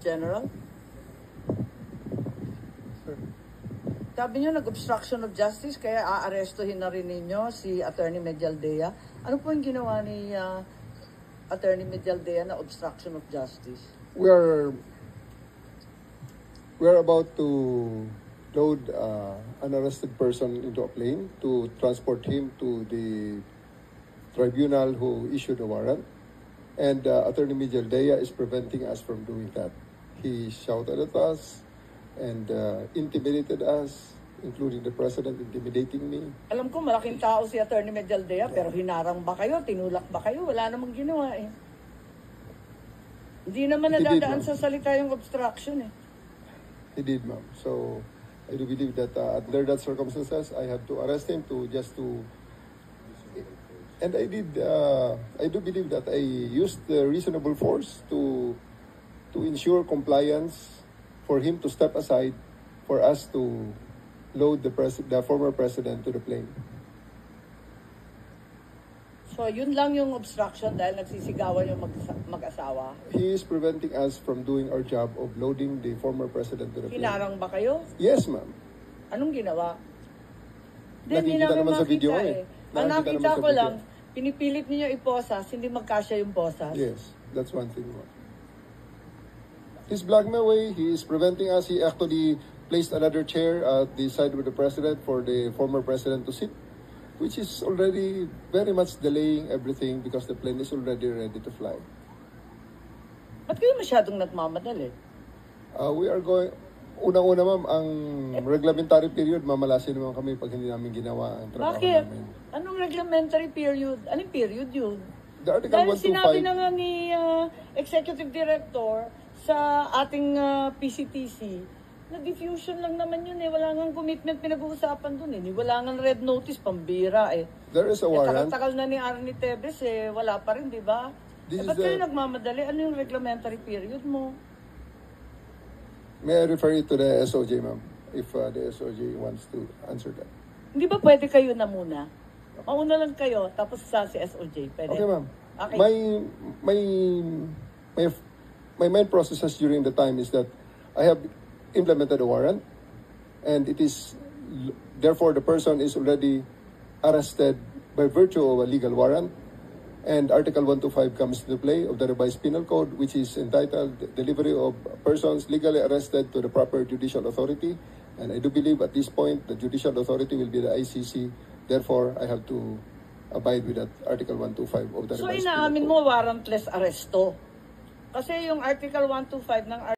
General? Sir. Sabi niyo nag-obstruction of justice kaya aarestuhin na rin ninyo si Attorney Medialdea. Ano po yung ginawa ni Attorney Medialdea na obstruction of justice? We are about to load an arrested person into a plane to transport him to the tribunal who issued a warrant. And Attorney Medialdea is preventing us from doing that. He shouted at us and intimidated us, including the President intimidating me. Alam ko malaking tao si Attorney Medialdea, pero hinarang ba kayo? Tinulak ba kayo? Wala namang ginawa eh. Hindi naman nadadaan sa salita yung obstruction eh. He did, ma'am. So I do believe that under that circumstances, I have to arrest him and I do believe that I used the reasonable force to ensure compliance for him to step aside for us to load the former president to the plane. So yun lang yung obstruction dahil nagsisigawan yung mag-asawa? He is preventing us from doing our job of loading the former president to the plane. Hinarang ba kayo? Yes, ma'am. Anong ginawa? Nakikita naman sa video eh. Ang nakita ko lang, pinipilit niyo iposas, hindi magkasya yung posas. Yes, that's one thing. His blackmail way, he is preventing us. He actually placed another chair at the side with the president for the former president to sit, which is already very much delaying everything because the plane is already ready to fly. Ba't kayo masyadong nagmamadali? We are going... Unang-una, ma'am, ang reglementary period, mamalasin naman kami pag hindi namin ginawa ang trabaho Bakit? namin. Anong reglementary period? Anong period yun? The Article Dahil 125... sinabi na nga ni Executive Director sa ating PCTC, na diffusion lang naman yun eh. Wala nga commitment pinag-uusapan dun eh. Wala nga red notice, pambira eh. There is a warrant. Takal-takal na ni Arnie Tevez eh. Wala pa rin, di ba? Ba't kayo nagmamadali? Ano yung reglementary period mo? May I refer you to the SOJ, ma'am, if the SOJ wants to answer that. Hindi ba pwede kayo na muna? Mauna lang kayo, tapos sa si SOJ. Pwede? Okay, ma'am. Okay. My main processes during the time is that I have implemented a warrant, and it is therefore the person is already arrested by virtue of a legal warrant. And Article 125 comes into play of the revised penal code, which is entitled Delivery of Persons Legally Arrested to the Proper Judicial Authority. And I do believe at this point the judicial authority will be the ICC. Therefore, I have to abide with that Article 125 of the revised penal code. So inaamin mo warrantless arresto? Kasi yung Article 125 ng